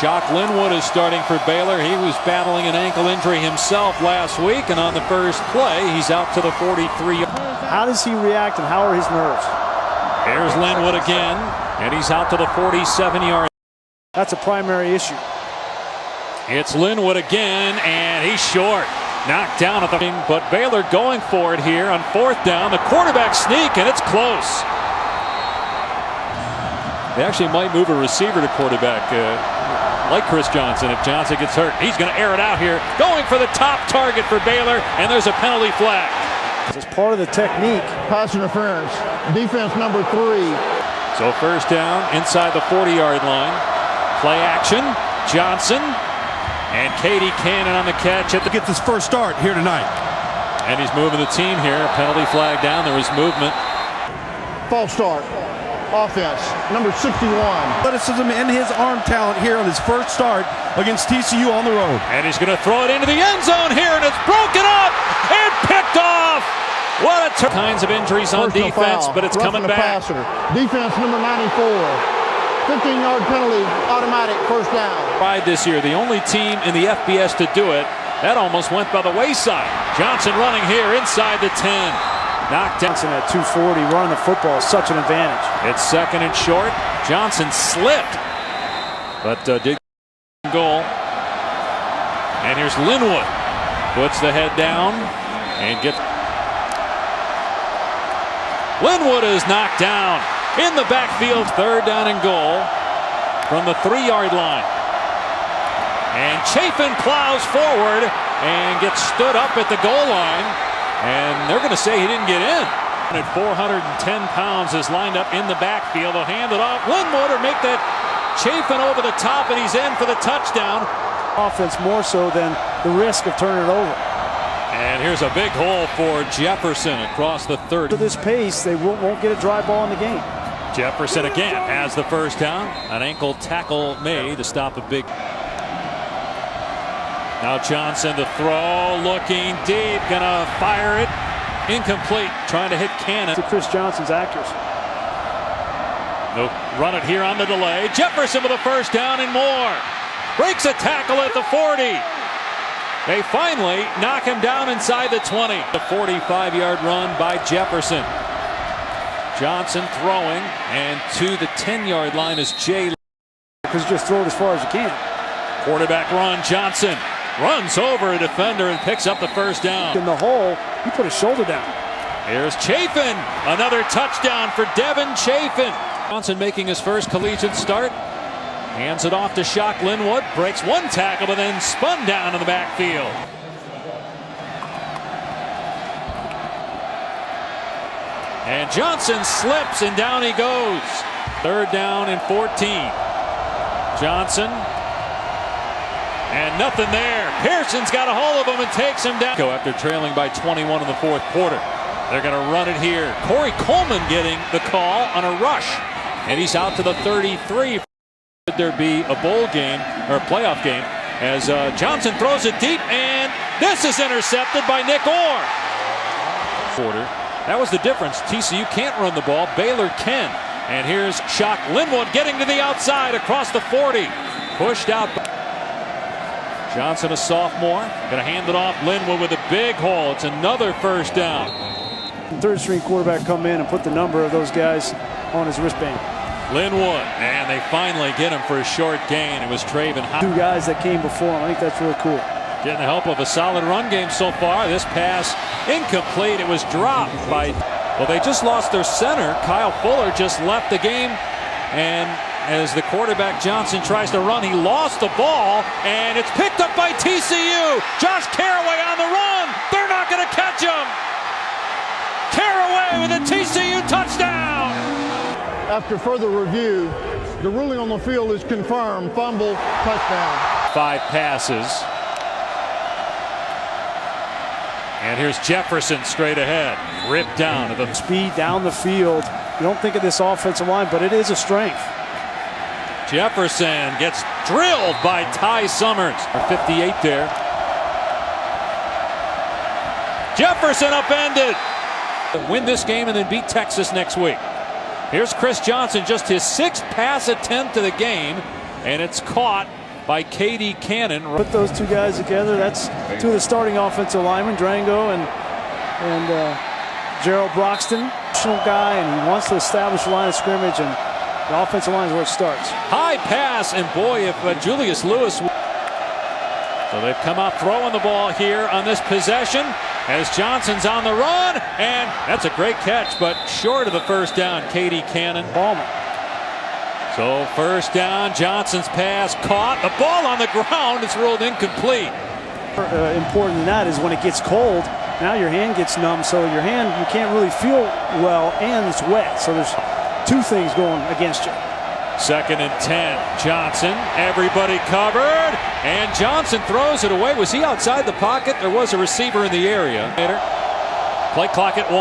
Shock Linwood is starting for Baylor. He was battling an ankle injury himself last week, and on the first play, he's out to the 43. How does he react, and how are his nerves? Here's Linwood again, and he's out to the 47-yard. That's a primary issue. It's Linwood again, and he's short. Knocked down at the thing, but Baylor going for it here on fourth down. The quarterback sneak, and it's close. They actually might move a receiver to quarterback, like Chris Johnson. If Johnson gets hurt, he's going to air it out here. Going for the top target for Baylor, and there's a penalty flag. It's part of the technique. Pass interference. Defense number 3. So first down inside the 40-yard line. Play action. Johnson. And Katie Cannon on the catch. Gets his first start here tonight. And he's moving the team here. Penalty flag down. There was movement. False start. Offense. Number 61. Athleticism and his arm talent here on his first start against TCU on the road. And he's going to throw it into the end zone here. And it's broken up and picked off. What a kinds of injuries on Personal defense, foul. but it's Roughing coming back. Passer. Defense number 94. 15-yard penalty, automatic first down. This year, the only team in the FBS to do it. That almost went by the wayside. Johnson running here inside the 10. Knocked down. Johnson at 240 running the football is such an advantage. It's second and short. Johnson slipped, but did goal. And here's Linwood. Puts the head down and gets. Linwood is knocked down. In the backfield, third down and goal from the 3-yard line. And Chafin plows forward and gets stood up at the goal line. And they're going to say he didn't get in. At 410 pounds is lined up in the backfield. They'll hand it off. Linwood or make that Chafin over the top, and he's in for the touchdown. Offense more so than the risk of turning it over. And here's a big hole for Jefferson across the 30. At this pace, they won't get a dry ball in the game. Jefferson again has the first down. An ankle tackle made to stop a big. Now Johnson to throw, looking deep, gonna fire it. Incomplete, trying to hit Cannon. To Chris Johnson's accuracy. Nope. Run it here on the delay. Jefferson with a first down and more. Breaks a tackle at the 40. They finally knock him down inside the 20. The 45-yard run by Jefferson. Johnson throwing, and to the 10-yard line is Jay. Because just throw it as far as you can. Quarterback run. Johnson runs over a defender and picks up the first down. In the hole, he put his shoulder down. Here's Chafin. Another touchdown for Devin Chafin. Johnson making his first collegiate start. Hands it off to Shock Linwood. Breaks one tackle, but then spun down in the backfield. And Johnson slips, and down he goes. Third down and 14. Johnson. And nothing there. Pearson's got a hold of him and takes him down. After trailing by 21 in the fourth quarter. They're going to run it here. Corey Coleman getting the call on a rush. And he's out to the 33. Could there be a bowl game or a playoff game as Johnson throws it deep, and this is intercepted by Nick Orr. That was the difference. TCU can't run the ball. Baylor can. And here's Shock Linwood getting to the outside across the 40. Pushed out. Johnson, a sophomore. Going to hand it off. Linwood with a big hole. It's another first down. Third string quarterback come in and put the number of those guys on his wristband. Linwood, and they finally get him for a short gain. It was Traven. 2 guys that came before him. I think that's really cool. Getting the help of a solid run game so far. This pass incomplete. It was dropped by, well, they just lost their center. Kyle Fuller just left the game. And as the quarterback Johnson tries to run, he lost the ball. And it's picked up by TCU. Josh Caraway on the run. They're not going to catch him. Caraway with a TCU touchdown. After further review, the ruling on the field is confirmed. Fumble, touchdown. 5 passes. And here's Jefferson straight ahead. Ripped down to the speed down the field. You don't think of this offensive line, but it is a strength. Jefferson gets drilled by Ty Summers. 58 there. Jefferson upended. Win this game and then beat Texas next week. Here's Chris Johnson, just his 6th pass attempt of the game, and it's caught by Katie Cannon. Put those two guys together. That's two of the starting offensive linemen, Drango and Gerald Broxton. Guy, and he wants to establish a line of scrimmage, and the offensive line is where it starts. High pass, and boy, if Julius Lewis. So they've come out throwing the ball here on this possession as Johnson's on the run, and that's a great catch, but short of the first down. Katie Cannon. Ballman. So first down, Johnson's pass caught. The ball on the ground is ruled incomplete. Important than that is when it gets cold, now your hand gets numb, so your hand, you can't really feel well, and it's wet. So there's two things going against you. 2nd and 10. Johnson, everybody covered, and Johnson throws it away. Was he outside the pocket? There was a receiver in the area. Play clock at 1,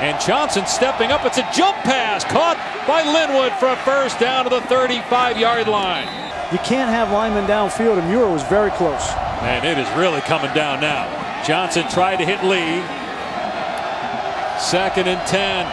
and Johnson stepping up. It's a jump pass caught by Linwood for a first down to the 35-yard line. You can't have linemen downfield, and Muir was very close. And it is really coming down now. Johnson tried to hit Lee. 2nd and 10.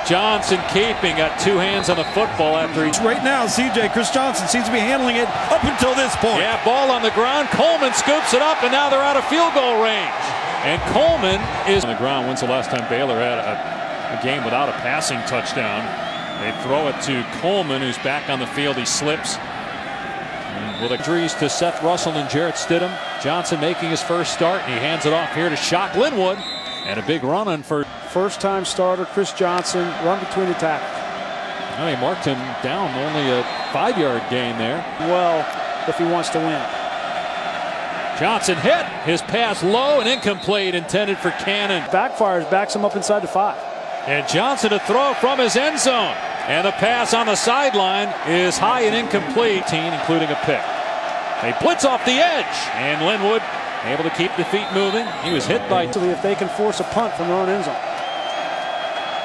Johnson keeping, got two hands on the football after he... Right now, CJ, Chris Johnson seems to be handling it up until this point. Yeah, ball on the ground. Coleman scoops it up, and now they're out of field goal range. And Coleman is on the ground. When's the last time Baylor had a game without a passing touchdown? They throw it to Coleman, who's back on the field. He slips. With injuries to Seth Russell and Jarrett Stidham, Johnson making his first start, and he hands it off here to Shock Linwood, and a big run on for first-time starter Chris Johnson, run between the tackles. Well, he marked him down, only a 5-yard gain there. Well, if he wants to win. Johnson hit his pass low and incomplete, intended for Cannon. Backfires, backs him up inside the 5. And Johnson to throw from his end zone. And the pass on the sideline is high and incomplete, including a pick. They blitz off the edge, and Linwood able to keep the feet moving. He was hit by... If they can force a punt from their own end zone.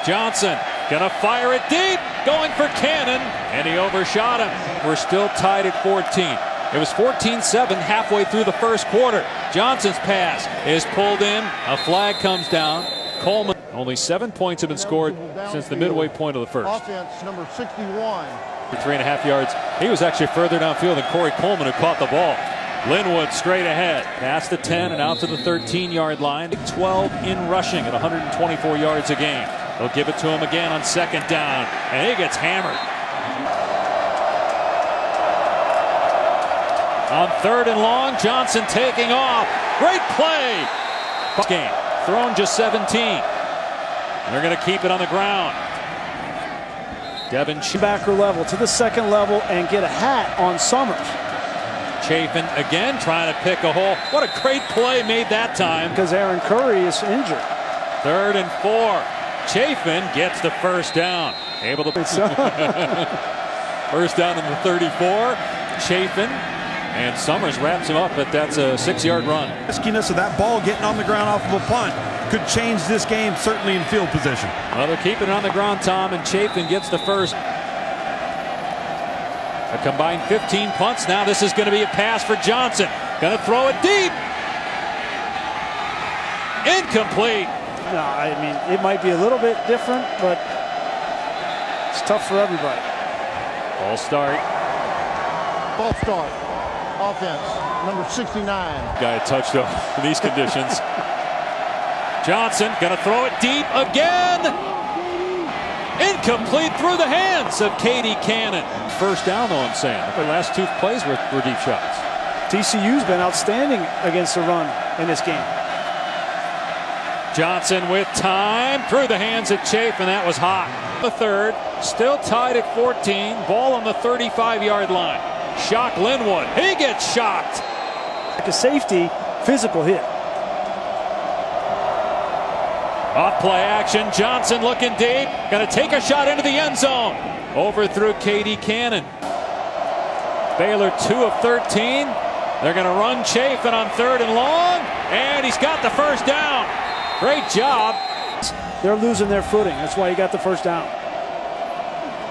Johnson gonna fire it deep, going for Cannon, and he overshot him. We're still tied at 14. It was 14-7 halfway through the first quarter. Johnson's pass is pulled in. A flag comes down. Coleman. Only 7 points have been scored since the midway point of the first. Offense number 61. For 3.5 yards. He was actually further downfield than Corey Coleman, who caught the ball. Linwood straight ahead, past the 10 and out to the 13-yard line. 12 in rushing at 124 yards a game. They'll give it to him again on 2nd down, and he gets hammered. On 3rd and long, Johnson taking off. Great play. Game thrown just 17. They're going to keep it on the ground. Devin backer level to the 2nd level and get a hat on Summers. Chafin again trying to pick a hole. What a great play made that time. Because Aaron Curry is injured. 3rd and 4. Chafin gets the first down. Able to first down in the 34. Chafin, and Summers wraps him up, but that's a 6-yard run. Riskiness of that ball getting on the ground off of a punt could change this game, certainly in field position. Well, they're keeping it on the ground, Tom, and Chafin gets the first. A combined 15 punts. Now this is going to be a pass for Johnson. Going to throw it deep. Incomplete. No, I mean, it might be a little bit different, but it's tough for everybody. Ball start. Ball start. Offense number 69. Guy touched up in these conditions. Johnson going to throw it deep again. Incomplete through the hands of Katie Cannon. First down, though, I'm saying. The last 2 plays were deep shots. TCU's been outstanding against the run in this game. Johnson with time through the hands of Chafin. That was hot. The 3rd, still tied at 14. Ball on the 35-yard line. Shock Linwood. He gets shocked. Like a safety, physical hit. Off play action. Johnson looking deep. Going to take a shot into the end zone. Overthrew Katie Cannon. Baylor 2 of 13. They're going to run Chafin on 3rd and long. And he's got the first down. Great job. They're losing their footing. That's why he got the first down.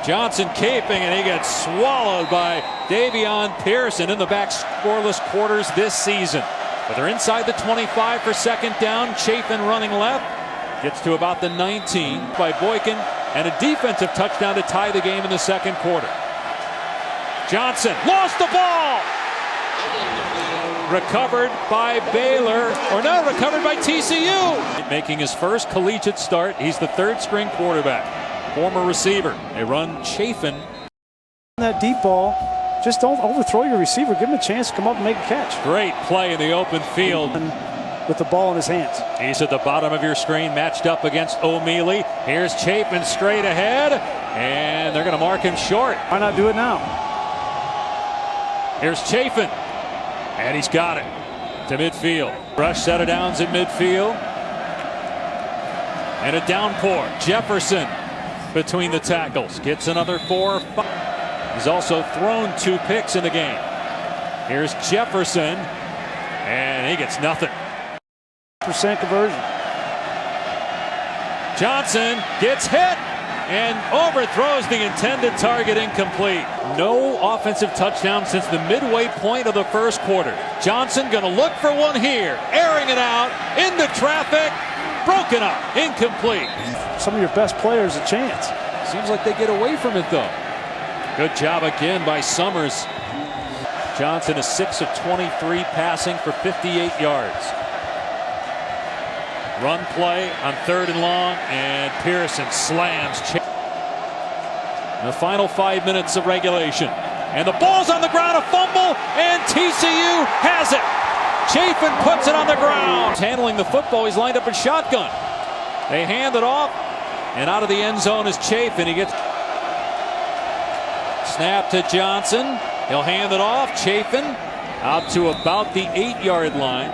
Johnson keeping, and he gets swallowed by Davion Pearson in the back scoreless quarters this season. But they're inside the 25 for 2nd down. Chafin running left. Gets to about the 19 by Boykin, and a defensive touchdown to tie the game in the 2nd quarter. Johnson lost the ball. Recovered by Baylor, or no, recovered by TCU. Making his first collegiate start. He's the third-string quarterback, former receiver. They run Chafin. That deep ball, just don't overthrow your receiver. Give him a chance to come up and make a catch. Great play in the open field. With the ball in his hands. He's at the bottom of your screen, matched up against O'Mealy. Here's Chapin straight ahead, and they're going to mark him short. Why not do it now? Here's Chafin, and he's got it to midfield. Rush set of downs at midfield, and a downpour. Jefferson between the tackles gets another 4 or 5. He's also thrown 2 picks in the game. Here's Jefferson, and he gets nothing. Percent conversion. Johnson gets hit and overthrows the intended target, incomplete. No offensive touchdown since the midway point of the first quarter. Johnson going to look for one here, airing it out into traffic, broken up, incomplete. Some of your best players a chance. Seems like they get away from it though. Good job again by Summers. Johnson is 6 of 23 passing for 58 yards. Run play on 3rd and long, and Pearson slams. In the final 5 minutes of regulation, and the ball's on the ground, a fumble, and TCU has it. Chafin puts it on the ground. Handling the football, he's lined up in shotgun. They hand it off, and out of the end zone is Chafin. He gets snap to Johnson. He'll hand it off. Chafin out to about the 8-yard line.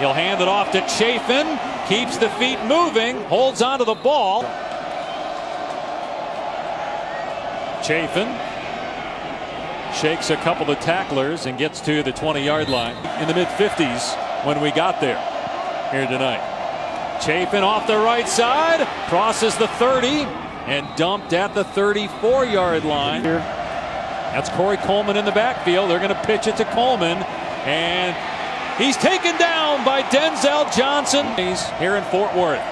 He'll hand it off to Chafin, keeps the feet moving, holds onto the ball. Chafin shakes a couple of tacklers and gets to the 20-yard line. In the mid-50s when we got there here tonight. Chafin off the right side, crosses the 30 and dumped at the 34-yard line. That's Corey Coleman in the backfield. They're going to pitch it to Coleman, and he's taken down by Denzel Johnson. He's here in Fort Worth.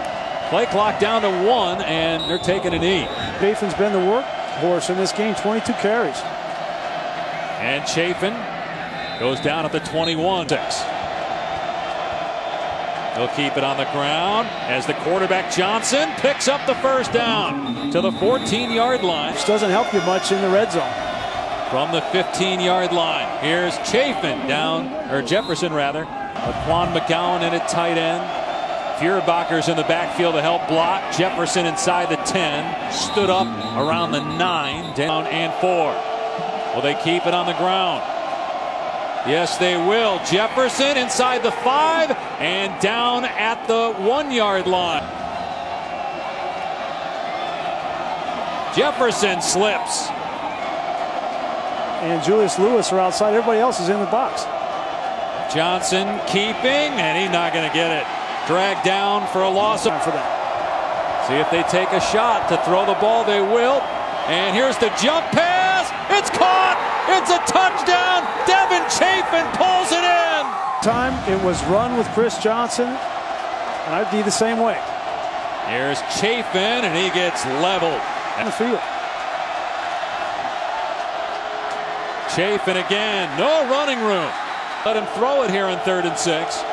Play clock down to 1, and they're taking a knee. Chafin's been the workhorse in this game, 22 carries. And Chafin goes down at the 21. He'll keep it on the ground as the quarterback Johnson picks up the first down to the 14-yard line. Which doesn't help you much in the red zone. From the 15-yard line, here's Chafin Jefferson rather. Quan McGowan in at tight end. Feuerbacher's in the backfield to help block. Jefferson inside the 10. Stood up around the 9. Down and 4. Will they keep it on the ground? Yes, they will. Jefferson inside the 5 and down at the 1-yard line. Jefferson slips. And Julius Lewis are outside. Everybody else is in the box. Johnson keeping, and he's not going to get it. Dragged down for a loss. Time for that. See if they take a shot to throw the ball. They will. And here's the jump pass. It's caught. It's a touchdown. Devin Chafin pulls it in. Time it was run with Chris Johnson, and I'd be the same way. Here's Chafin, and he gets leveled On the field. Chafin again, no running room. Let him throw it here on 3rd and 6.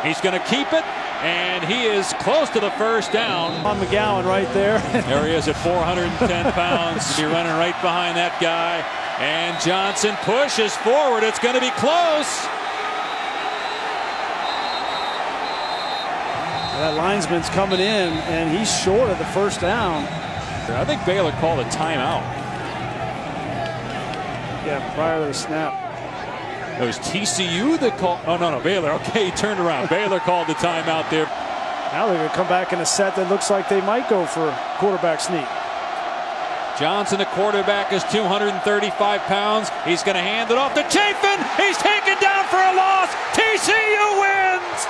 He's going to keep it, and he is close to the first down. On McGowan right there. There he is at 410 pounds to be running right behind that guy. And Johnson pushes forward. It's going to be close. That linesman's coming in, and he's short of the first down. I think Baylor called a timeout. Yeah, prior to the snap. It was TCU that called. Oh, no, Baylor. Okay, he turned around. Baylor called the timeout there. Now they're going to come back in a set that looks like they might go for quarterback sneak. Johnson, the quarterback, is 235 pounds. He's going to hand it off to Chafin. He's taken down for a loss. TCU wins.